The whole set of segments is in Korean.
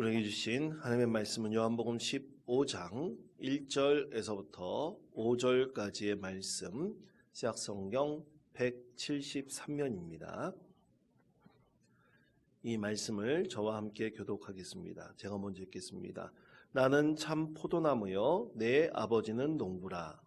우리에게 주신 하나님의 말씀은 요한복음 15장 1절에서부터 5절까지의 말씀, 시약성경 173면입니다. 이 말씀을 저와 함께 교독하겠습니다. 제가 먼저 읽겠습니다. 나는 참 포도나무여 내 아버지는 농부라.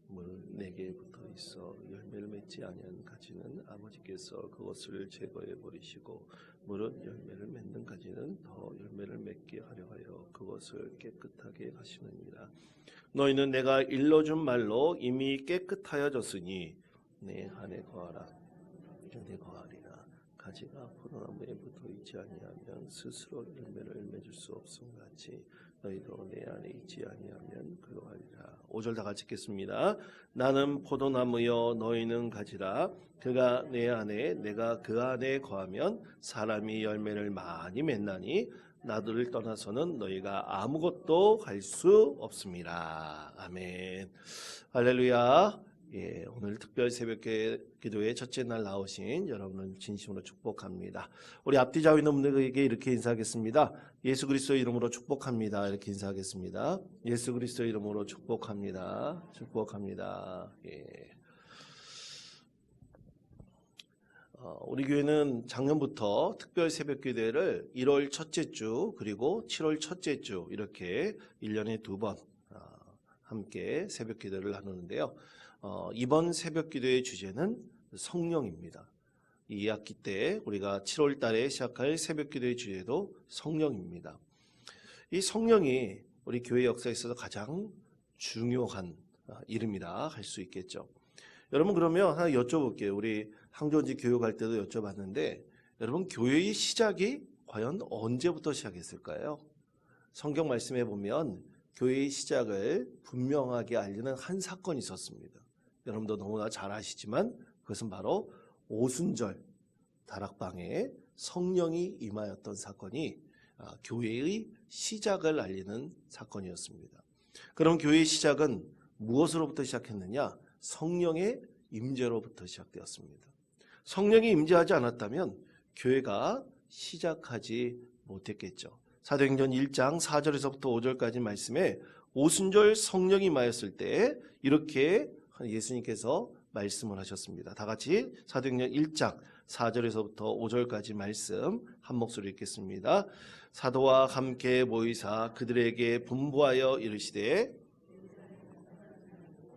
물 내게 붙어 있어 열매를 맺지 아니한 가지는 아버지께서 그것을 제거해 버리시고 물은 열매를 맺는 가지는 더 열매를 맺게 하려 하여 그것을 깨끗하게 하시느니라. 너희는 내가 일러준 말로 이미 깨끗하여졌으니 내 안에 거하라. 내 거하리라. 가지가 포도나무에 붙어 있지 아니하면 스스로 열매를 맺을 수 없음 같이 너희도 내 안에 있지 아니하면 그러하리라. 5절 다 같이 읽겠습니다. 나는 포도나무여 너희는 가지라. 그가 내 안에 내가 그 안에 거하면 사람이 열매를 많이 맺나니 나를 떠나서는 너희가 아무것도 할 수 없습니다. 아멘. 할렐루야. 오늘 특별 새벽 기도의 첫째 날 나오신 여러분을 진심으로 축복합니다. 우리 앞뒤 좌우 있는 분들에게 이렇게 인사하겠습니다. 예수 그리스도의 이름으로 축복합니다. 이렇게 인사하겠습니다. 예수 그리스도의 이름으로 축복합니다. 축복합니다. 우리 교회는 작년부터 특별 새벽 기도회를 1월 첫째 주 그리고 7월 첫째 주 이렇게 1년에 2번 함께 새벽 기도를 나누는데요. 이번 새벽 기도의 주제는 성령입니다. 이 학기 때 우리가 7월 달에 시작할 새벽 기도의 주제도 성령입니다. 이 성령이 우리 교회 역사에 있어서 가장 중요한 이름이라 할 수 있겠죠. 여러분 그러면 하나 여쭤볼게요. 우리 항존지 교육할 때도 여쭤봤는데 여러분 교회의 시작이 과연 언제부터 시작했을까요? 성경 말씀에 보면 교회의 시작을 분명하게 알리는 한 사건이 있었습니다. 여러분도 너무나 잘 아시지만 그것은 바로 오순절 다락방에 성령이 임하였던 사건이 교회의 시작을 알리는 사건이었습니다. 그럼 교회의 시작은 무엇으로부터 시작했느냐? 성령의 임재로부터 시작되었습니다. 성령이 임재하지 않았다면 교회가 시작하지 못했겠죠. 사도행전 1장 4절에서부터 5절까지 말씀에 오순절 성령이 임하였을 때 이렇게 예수님께서 말씀을 하셨습니다. 다 같이 사도행전 1장 4절에서부터 5절까지 말씀 한 목소리 읽겠습니다. 사도와 함께 모이사 그들에게 분부하여 이르시되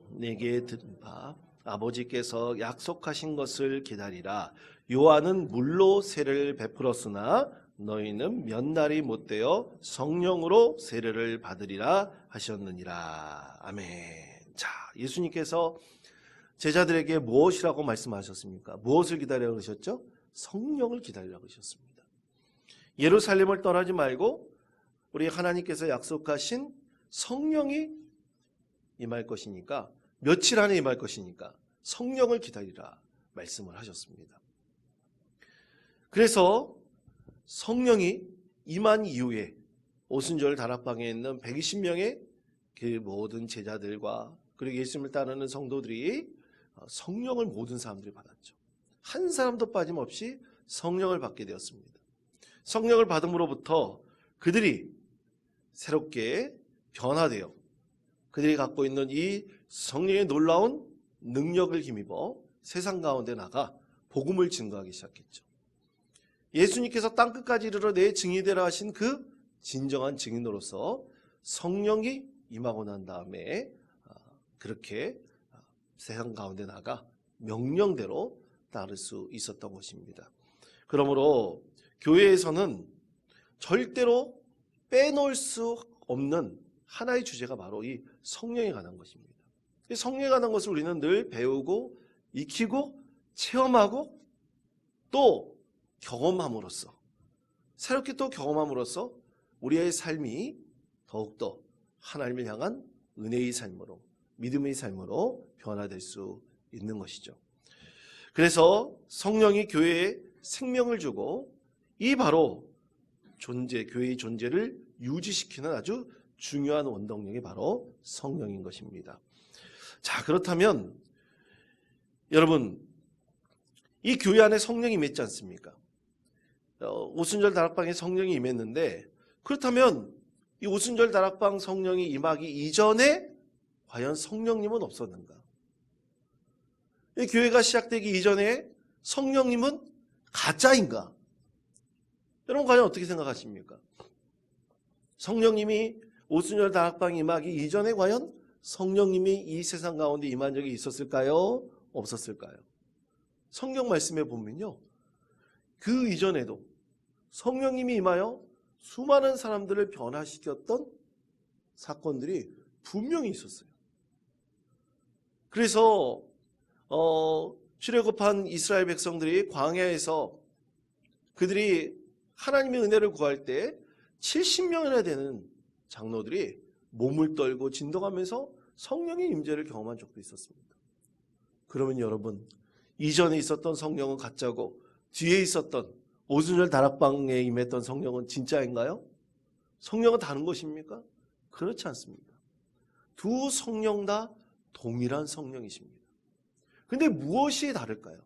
내게 들은 바 아버지께서 약속하신 것을 기다리라. 요한은 물로 세례를 베풀었으나 너희는 몇 날이 못되어 성령으로 세례를 받으리라 하셨느니라. 아멘. 자, 예수님께서 제자들에게 무엇이라고 말씀하셨습니까? 무엇을 기다리라고 그러셨죠? 성령을 기다리라고 그러셨습니다. 예루살렘을 떠나지 말고 우리 하나님께서 약속하신 성령이 임할 것이니까 며칠 안에 임할 것이니까 성령을 기다리라 말씀을 하셨습니다. 그래서 성령이 임한 이후에 오순절 다락방에 있는 120명의 그 모든 제자들과 그리고 예수님을 따르는 성도들이 성령을 모든 사람들이 받았죠. 한 사람도 빠짐없이 성령을 받게 되었습니다. 성령을 받음으로부터 그들이 새롭게 변화되어 그들이 갖고 있는 이 성령의 놀라운 능력을 힘입어 세상 가운데 나가 복음을 증거하기 시작했죠. 예수님께서 땅끝까지 이르러 내 증인이 되라 하신 그 진정한 증인으로서 성령이 임하고 난 다음에 그렇게 세상 가운데 나가 명령대로 따를 수 있었던 것입니다. 그러므로 교회에서는 절대로 빼놓을 수 없는 하나의 주제가 바로 이 성령에 관한 것입니다. 이 성령에 관한 것을 우리는 늘 배우고 익히고 체험하고 또 경험함으로써 새롭게 또 경험함으로써 우리의 삶이 더욱더 하나님을 향한 은혜의 삶으로 믿음의 삶으로 변화될 수 있는 것이죠. 그래서 성령이 교회에 생명을 주고 이 바로 교회의 존재를 유지시키는 아주 중요한 원동력이 바로 성령인 것입니다. 자, 그렇다면 여러분 이 교회 안에 성령이 임했지 않습니까? 오순절 다락방에 성령이 임했는데 그렇다면 이 오순절 다락방 성령이 임하기 이전에 과연 성령님은 없었는가? 이 교회가 시작되기 이전에 성령님은 가짜인가? 여러분 과연 어떻게 생각하십니까? 성령님이 오순절 다락방 임하기 이전에 과연 성령님이 이 세상 가운데 임한 적이 있었을까요? 없었을까요? 성경 말씀에 보면요, 그 이전에도 성령님이 임하여 수많은 사람들을 변화시켰던 사건들이 분명히 있었어요. 그래서 출애굽한 이스라엘 백성들이 광야에서 그들이 하나님의 은혜를 구할 때 70명이나 되는 장로들이 몸을 떨고 진동하면서 성령의 임재를 경험한 적도 있었습니다. 그러면 여러분, 이전에 있었던 성령은 가짜고 뒤에 있었던 오순절 다락방에 임했던 성령은 진짜인가요? 성령은 다른 것입니까? 그렇지 않습니다. 두 성령 다 동일한 성령이십니다. 그런데 무엇이 다를까요?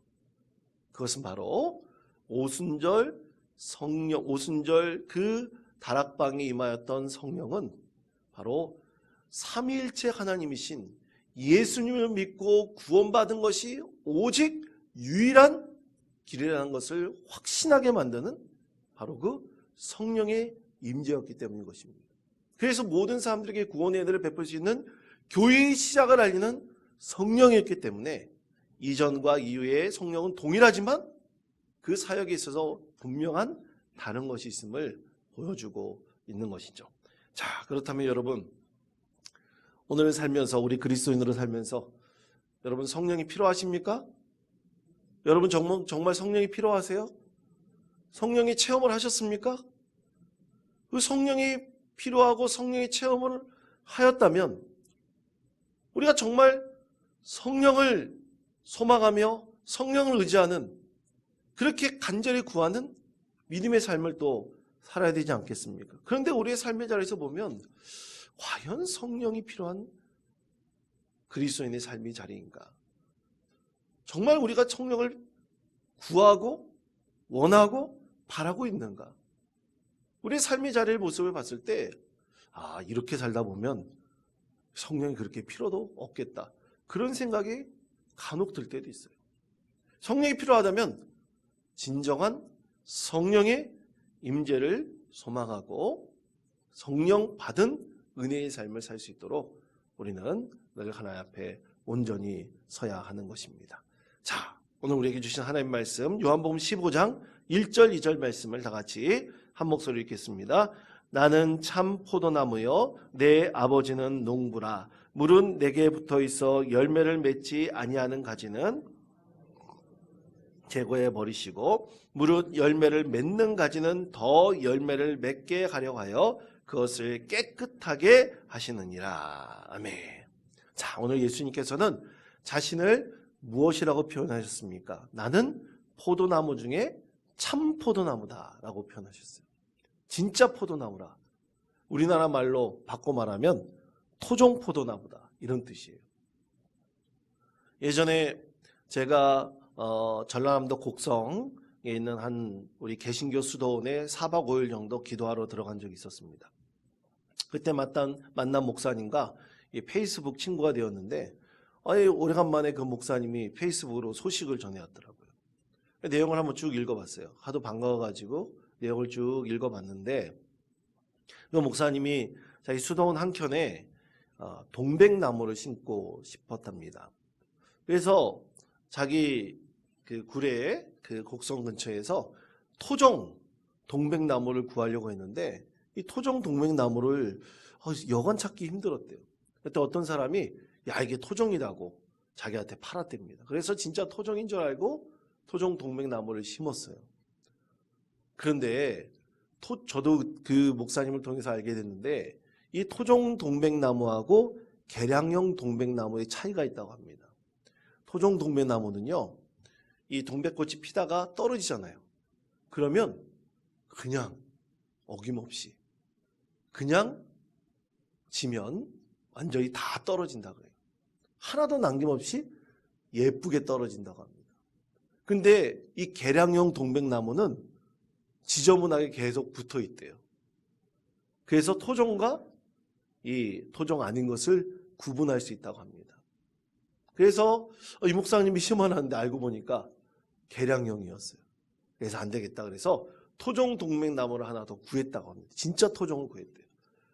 그것은 바로 오순절 성령, 오순절 그 다락방에 임하였던 성령은 바로 삼위일체 하나님이신 예수님을 믿고 구원받은 것이 오직 유일한 길이라는 것을 확신하게 만드는 바로 그 성령의 임재였기 때문인 것입니다. 그래서 모든 사람들에게 구원의 은혜를 베풀 수 있는 교회의 시작을 알리는 성령이었기 때문에 이전과 이후의 성령은 동일하지만 그 사역에 있어서 분명한 다른 것이 있음을 보여주고 있는 것이죠. 자, 그렇다면 여러분, 오늘을 살면서, 우리 그리스도인으로 살면서 여러분 성령이 필요하십니까? 여러분 정말 성령이 필요하세요? 성령의 체험을 하셨습니까? 그 성령이 필요하고 성령의 체험을 하였다면 우리가 정말 성령을 소망하며 성령을 의지하는, 그렇게 간절히 구하는 믿음의 삶을 또 살아야 되지 않겠습니까? 그런데 우리의 삶의 자리에서 보면 과연 성령이 필요한 그리스도인의 삶의 자리인가? 정말 우리가 성령을 구하고 원하고 바라고 있는가? 우리의 삶의 자리의 모습을 봤을 때 이렇게 살다 보면 성령이 그렇게 필요도 없겠다, 그런 생각이 간혹 들 때도 있어요. 성령이 필요하다면 진정한 성령의 임재를 소망하고 성령 받은 은혜의 삶을 살 수 있도록 우리는 늘 하나님 앞에 온전히 서야 하는 것입니다. 자, 오늘 우리에게 주신 하나님 말씀 요한복음 15장 1절 2절 말씀을 다 같이 한 목소리로 읽겠습니다. 나는 참 포도나무요 내 아버지는 농부라. 물은 내게 붙어 있어 열매를 맺지 아니하는 가지는 제거해 버리시고 무릇 열매를 맺는 가지는 더 열매를 맺게 하려 하여 그것을 깨끗하게 하시느니라. 아멘. 자, 오늘 예수님께서는 자신을 무엇이라고 표현하셨습니까? 나는 포도나무 중에 참 포도나무다라고 표현하셨어요. 진짜 포도나무라. 우리나라 말로 바꿔 말하면 토종 포도나무다, 이런 뜻이에요. 예전에 제가 전라남도 곡성에 있는 한 우리 개신교 수도원에 4박 5일 정도 기도하러 들어간 적이 있었습니다. 그때 만난 목사님과 페이스북 친구가 되었는데 오래간만에 그 목사님이 페이스북으로 소식을 전해왔더라고요. 내용을 한번 쭉 읽어봤어요. 하도 반가워가지고 내용을 쭉 읽어봤는데 그 목사님이 자기 수도원 한켠에 동백나무를 심고 싶었답니다. 그래서 자기 그 구례에 그 곡성 근처에서 토종 동백나무를 구하려고 했는데 이 토종 동백나무를 여간 찾기 힘들었대요. 그때 어떤 사람이 이게 토종이라고 자기한테 팔았답니다. 그래서 진짜 토종인 줄 알고 토종 동백나무를 심었어요. 그런데 저도 그 목사님을 통해서 알게 됐는데 이 토종 동백나무하고 계량형 동백나무의 차이가 있다고 합니다. 토종 동백나무는요, 이 동백꽃이 피다가 떨어지잖아요. 그러면 그냥 어김없이 그냥 지면 완전히 다 떨어진다 그래요. 하나도 남김없이 예쁘게 떨어진다고 합니다. 근데 이 계량형 동백나무는 지저분하게 계속 붙어 있대요. 그래서 토종과 이 토종 아닌 것을 구분할 수 있다고 합니다. 그래서 이 목사님이 심어놨는데 알고 보니까 계량형이었어요. 그래서 안 되겠다 그래서 토종 동맥나무를 하나 더 구했다고 합니다. 진짜 토종을 구했대요.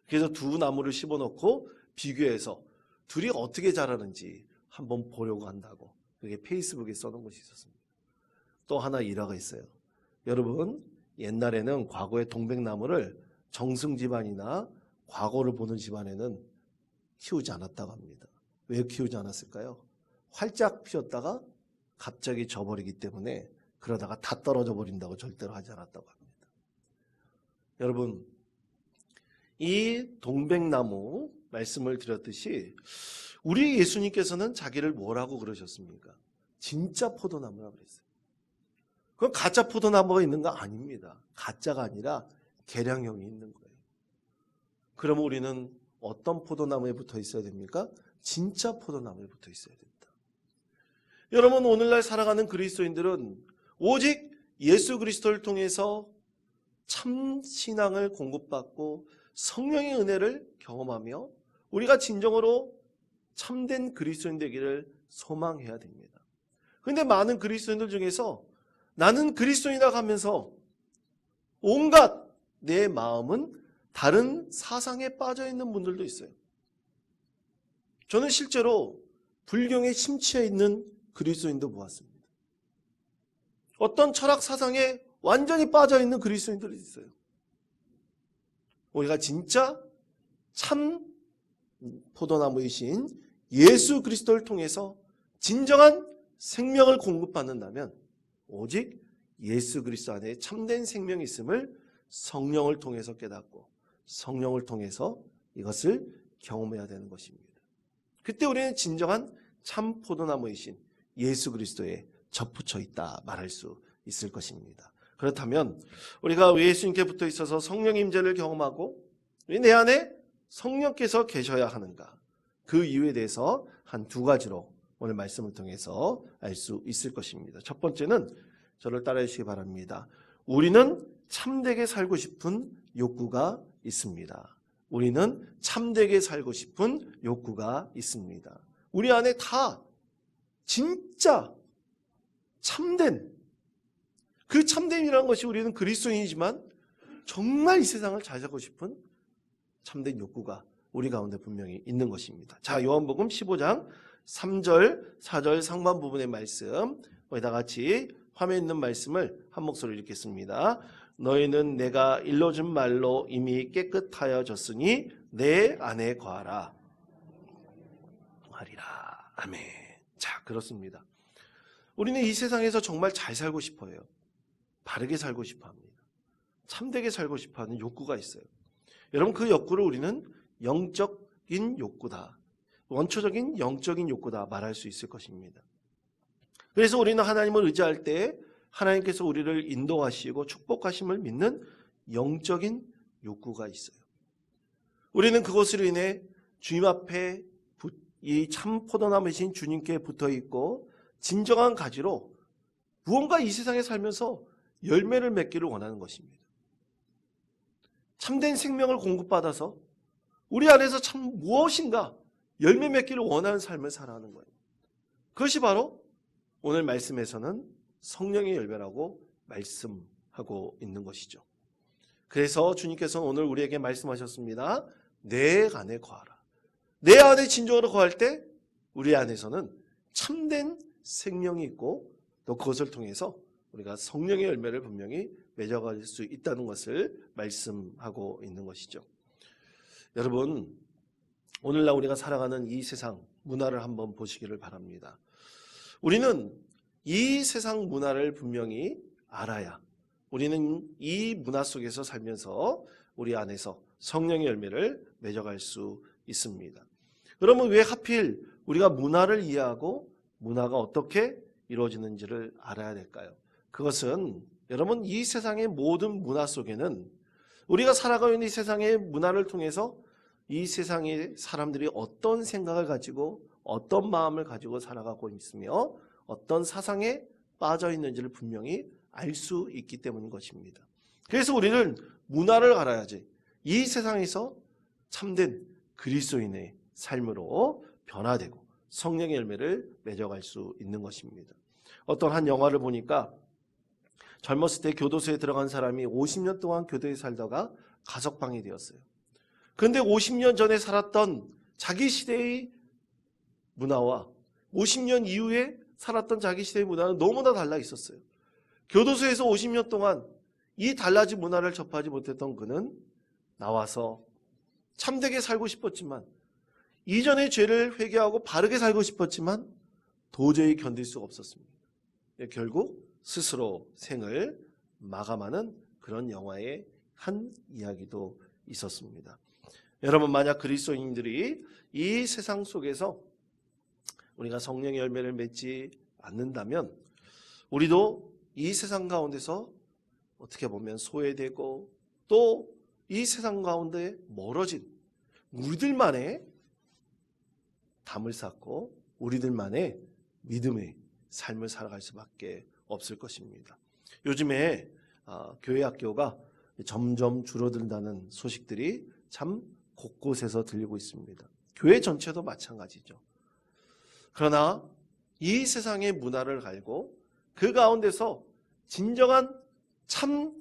그래서 두 나무를 심어놓고 비교해서 둘이 어떻게 자라는지 한번 보려고 한다고 그게 페이스북에 써놓은 것이 있었습니다. 또 하나 일화가 있어요. 여러분 옛날에는 과거에 동백나무를 정승 집안이나 과거를 보는 집안에는 키우지 않았다고 합니다. 왜 키우지 않았을까요? 활짝 피었다가 갑자기 져버리기 때문에 그러다가 다 떨어져 버린다고 절대로 하지 않았다고 합니다. 여러분 이 동백나무 말씀을 드렸듯이 우리 예수님께서는 자기를 뭐라고 그러셨습니까? 진짜 포도나무라고 그랬어요. 그건 가짜 포도나무가 있는 거 아닙니다. 가짜가 아니라 계량형이 있는 거예요. 그러면 우리는 어떤 포도나무에 붙어 있어야 됩니까? 진짜 포도나무에 붙어 있어야 됩니다. 여러분 오늘날 살아가는 그리스도인들은 오직 예수 그리스도를 통해서 참 신앙을 공급받고 성령의 은혜를 경험하며 우리가 진정으로 참된 그리스도인 되기를 소망해야 됩니다. 그런데 많은 그리스도인들 중에서 나는 그리스도인이라고 하면서 온갖 내 마음은 다른 사상에 빠져 있는 분들도 있어요. 저는 실제로 불경에 심취해 있는 그리스도인도 보았습니다. 어떤 철학 사상에 완전히 빠져 있는 그리스도인들이 있어요. 우리가 진짜 참 포도나무이신 예수 그리스도를 통해서 진정한 생명을 공급받는다면 오직 예수 그리스도 안에 참된 생명이 있음을 성령을 통해서 깨닫고 성령을 통해서 이것을 경험해야 되는 것입니다. 그때 우리는 진정한 참 포도나무이신 예수 그리스도에 접붙여 있다 말할 수 있을 것입니다. 그렇다면 우리가 예수님께 붙어 있어서 성령의 임재를 경험하고 내 안에 성령께서 계셔야 하는가 그 이유에 대해서 한 두 가지로 오늘 말씀을 통해서 알 수 있을 것입니다. 첫 번째는 저를 따라해 주시기 바랍니다. 우리는 참되게 살고 싶은 욕구가 있습니다. 우리는 참되게 살고 싶은 욕구가 있습니다. 우리 안에 다 진짜 참된 그 참됨이라는 것이 우리는 그리스도인이지만 정말 이 세상을 잘 살고 싶은 참된 욕구가 우리 가운데 분명히 있는 것입니다. 자, 요한복음 15장 3절, 4절 상반 부분의 말씀 우리 다 같이 화면에 있는 말씀을 한 목소리로 읽겠습니다. 너희는 내가 일러준 말로 이미 깨끗하여졌으니 내 안에 거하라 하리라. 아멘. 자, 그렇습니다. 우리는 이 세상에서 정말 잘 살고 싶어요. 바르게 살고 싶어 합니다. 참되게 살고 싶어 하는 욕구가 있어요. 여러분 그 욕구를 우리는 영적인 욕구다. 원초적인 영적인 욕구다 말할 수 있을 것입니다. 그래서 우리는 하나님을 의지할 때 하나님께서 우리를 인도하시고 축복하심을 믿는 영적인 욕구가 있어요. 우리는 그것으로 인해 주님 앞에 이 참 포도나무이신 주님께 붙어 있고 진정한 가지로 무언가 이 세상에 살면서 열매를 맺기를 원하는 것입니다. 참된 생명을 공급받아서 우리 안에서 참 무엇인가 열매 맺기를 원하는 삶을 살아가는 거예요. 그것이 바로 오늘 말씀에서는 성령의 열매라고 말씀하고 있는 것이죠. 그래서 주님께서는 오늘 우리에게 말씀하셨습니다. 내 안에 거하라. 내 안에 진정으로 거할 때 우리 안에서는 참된 생명이 있고 또 그것을 통해서 우리가 성령의 열매를 분명히 맺어갈 수 있다는 것을 말씀하고 있는 것이죠. 여러분, 오늘날 우리가 살아가는 이 세상 문화를 한번 보시기를 바랍니다. 우리는 이 세상 문화를 분명히 알아야 우리는 이 문화 속에서 살면서 우리 안에서 성령의 열매를 맺어갈 수 있습니다. 그러면 왜 하필 우리가 문화를 이해하고 문화가 어떻게 이루어지는지를 알아야 될까요? 그것은 여러분 이 세상의 모든 문화 속에는 우리가 살아가고 있는 이 세상의 문화를 통해서 이 세상의 사람들이 어떤 생각을 가지고 어떤 마음을 가지고 살아가고 있으며 어떤 사상에 빠져 있는지를 분명히 알 수 있기 때문인 것입니다. 그래서 우리는 문화를 알아야지 이 세상에서 참된 그리스도인의 삶으로 변화되고 성령의 열매를 맺어갈 수 있는 것입니다. 어떤 한 영화를 보니까 젊었을 때 교도소에 들어간 사람이 50년 동안 교도에 살다가 가석방이 되었어요. 그런데 50년 전에 살았던 자기 시대의 문화와 50년 이후에 살았던 자기 시대의 문화는 너무나 달라 있었어요. 교도소에서 50년 동안 이 달라진 문화를 접하지 못했던 그는 나와서 참되게 살고 싶었지만, 이전의 죄를 회개하고 바르게 살고 싶었지만 도저히 견딜 수가 없었습니다. 결국 스스로 생을 마감하는 그런 영화의 한 이야기도 있었습니다. 여러분, 만약 그리스도인들이 이 세상 속에서 우리가 성령의 열매를 맺지 않는다면 우리도 이 세상 가운데서 어떻게 보면 소외되고 또 이 세상 가운데 멀어진 우리들만의 담을 쌓고 우리들만의 믿음의 삶을 살아갈 수밖에 없을 것입니다. 요즘에 교회 학교가 점점 줄어든다는 소식들이 참 곳곳에서 들리고 있습니다. 교회 전체도 마찬가지죠. 그러나 이 세상의 문화를 갈고 그 가운데서 진정한 참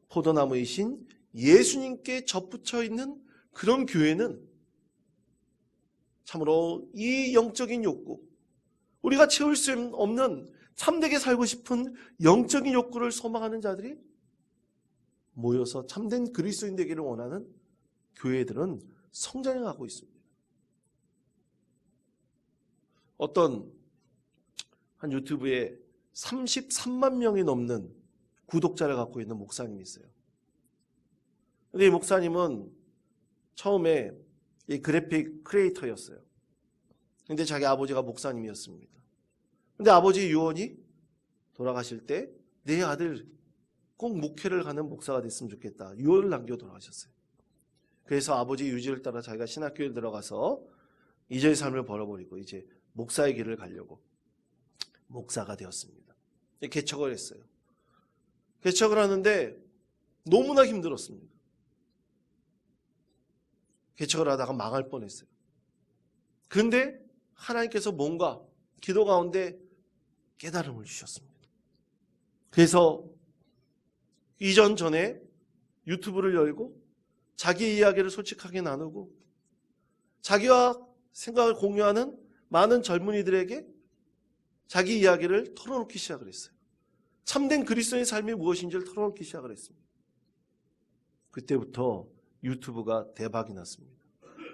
포도나무이신 예수님께 접붙여 있는 그런 교회는 참으로 이 영적인 욕구, 우리가 채울 수 없는 참되게 살고 싶은 영적인 욕구를 소망하는 자들이 모여서 참된 그리스도인 되기를 원하는 교회들은 성장해가고 있습니다. 어떤 한 유튜브에 33만 명이 넘는 구독자를 갖고 있는 목사님이 있어요. 근데 이 목사님은 처음에 이 그래픽 크리에이터였어요. 근데 자기 아버지가 목사님이었습니다. 근데 아버지 유언이 돌아가실 때 내 아들 꼭 목회를 가는 목사가 됐으면 좋겠다, 유언을 남겨 돌아가셨어요. 그래서 아버지 유지를 따라 자기가 신학교에 들어가서 이제의 삶을 벌어버리고 이제 목사의 길을 가려고 목사가 되었습니다. 개척을 했어요. 개척을 하는데 너무나 힘들었습니다. 개척을 하다가 망할 뻔했어요. 그런데 하나님께서 뭔가 기도 가운데 깨달음을 주셨습니다. 그래서 이전 전에 유튜브를 열고 자기 이야기를 솔직하게 나누고 자기와 생각을 공유하는 많은 젊은이들에게 자기 이야기를 털어놓기 시작을 했어요. 참된 그리스도인의 삶이 무엇인지를 털어놓기 시작을 했습니다. 그때부터 유튜브가 대박이 났습니다.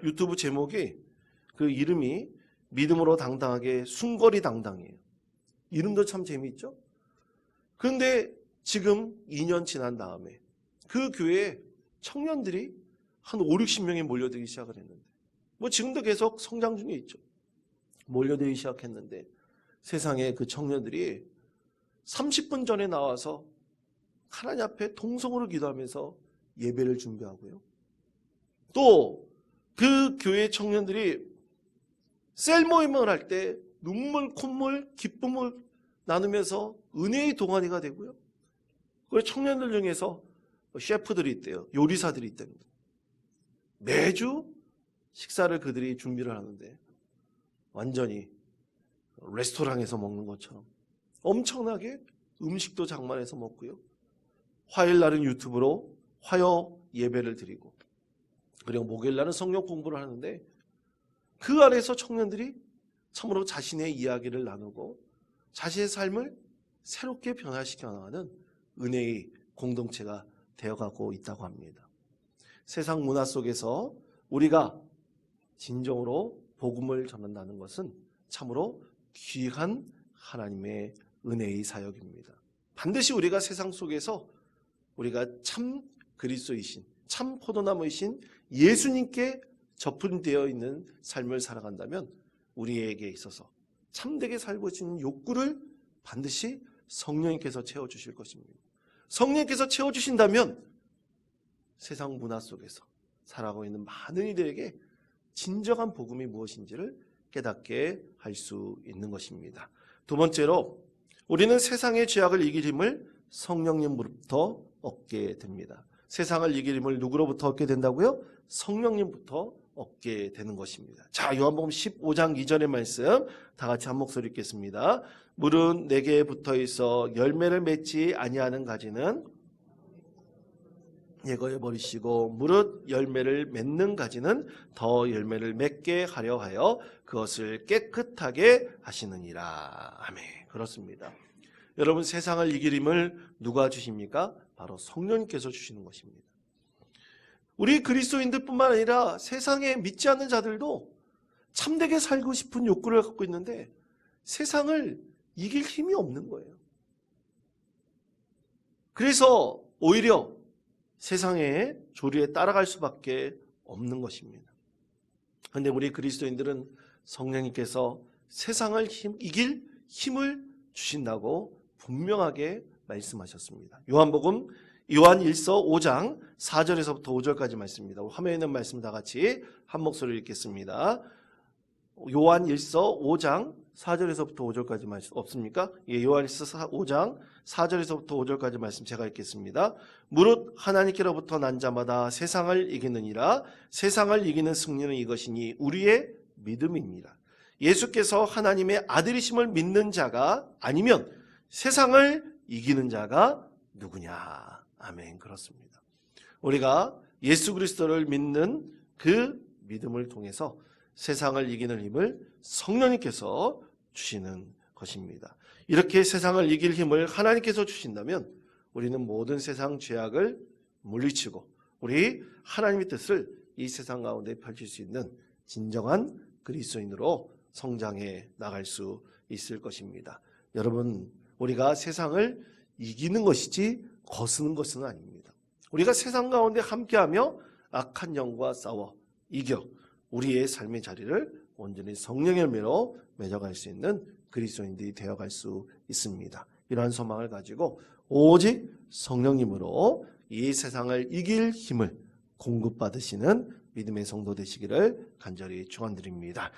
유튜브 제목이, 그 이름이 믿음으로 당당하게 숨거리 당당이에요. 이름도 참 재미있죠? 그런데 지금 2년 지난 다음에 그 교회에 청년들이 한 5, 60명이 몰려들기 시작을 했는데, 뭐 지금도 계속 성장 중에 있죠. 몰려들기 시작했는데 세상에 그 청년들이 30분 전에 나와서 하나님 앞에 통성으로 기도하면서 예배를 준비하고요. 또 그 교회 청년들이 셀 모임을 할 때 눈물, 콧물, 기쁨을 나누면서 은혜의 동아리가 되고요. 그 청년들 중에서 셰프들이 있대요. 요리사들이 있답니다. 매주 식사를 그들이 준비를 하는데 완전히 레스토랑에서 먹는 것처럼 엄청나게 음식도 장만해서 먹고요. 화요일 날은 유튜브로 화요 예배를 드리고, 그리고 목요일 날은 성경 공부를 하는데 그 안에서 청년들이 참으로 자신의 이야기를 나누고 자신의 삶을 새롭게 변화시켜 나가는 은혜의 공동체가 되어가고 있다고 합니다. 세상 문화 속에서 우리가 진정으로 복음을 전한다는 것은 참으로 귀한 하나님의 은혜의 사역입니다. 반드시 우리가 세상 속에서 우리가 참 그리스도이신, 참 포도나무이신 예수님께 접근되어 있는 삶을 살아간다면 우리에게 있어서 참되게 살고 있는 욕구를 반드시 성령님께서 채워주실 것입니다. 성령님께서 채워주신다면 세상 문화 속에서 살아가고 있는 많은 이들에게 진정한 복음이 무엇인지를 깨닫게 할 수 있는 것입니다. 두 번째로, 우리는 세상의 죄악을 이길 힘을 성령님으로부터 얻게 됩니다. 세상을 이길 힘을 누구로부터 얻게 된다고요? 성령님부터 얻게 되는 것입니다. 자, 요한복음 15장 2절의 말씀 다 같이 한 목소리 읽겠습니다. 물은 내게 붙어 있어 열매를 맺지 아니하는 가지는 예거해 버리시고 무릇 열매를 맺는 가지는 더 열매를 맺게 하려 하여 그것을 깨끗하게 하시느니라. 아멘. 그렇습니다. 여러분, 세상을 이길 힘을 누가 주십니까? 바로 성령님께서 주시는 것입니다. 우리 그리스도인들뿐만 아니라 세상에 믿지 않는 자들도 참되게 살고 싶은 욕구를 갖고 있는데 세상을 이길 힘이 없는 거예요. 그래서 오히려 세상의 조류에 따라갈 수밖에 없는 것입니다. 그런데 우리 그리스도인들은 성령님께서 세상을 이길 힘을 주신다고 분명하게 말씀하셨습니다. 요한복음 요한 1서 5장 4절에서부터 5절까지 말씀입니다. 화면에 있는 말씀 다 같이 한 목소리로 읽겠습니다. 요한 1서 5장 4절에서부터 5절까지 말씀 없습니까? 예, 요한 1서 5장 4절에서부터 5절까지 말씀 제가 읽겠습니다. 무릇 하나님께로부터 난 자마다 세상을 이기느니라. 세상을 이기는 승리는 이것이니 우리의 믿음입니다. 예수께서 하나님의 아들이심을 믿는 자가 아니면 세상을 이기는 자가 누구냐? 아멘. 그렇습니다. 우리가 예수 그리스도를 믿는 그 믿음을 통해서 세상을 이기는 힘을 성령님께서 주시는 것입니다. 이렇게 세상을 이길 힘을 하나님께서 주신다면 우리는 모든 세상 죄악을 물리치고 우리 하나님의 뜻을 이 세상 가운데 펼칠 수 있는 진정한 그리스도인으로 성장해 나갈 수 있을 것입니다. 여러분, 우리가 세상을 이기는 것이지 거스는 것은 아닙니다. 우리가 세상 가운데 함께하며 악한 영과 싸워 이겨 우리의 삶의 자리를 온전히 성령의 열매로 맺어갈 수 있는 그리스도인들이 되어갈 수 있습니다. 이러한 소망을 가지고 오직 성령님으로 이 세상을 이길 힘을 공급받으시는 믿음의 성도 되시기를 간절히 축원드립니다.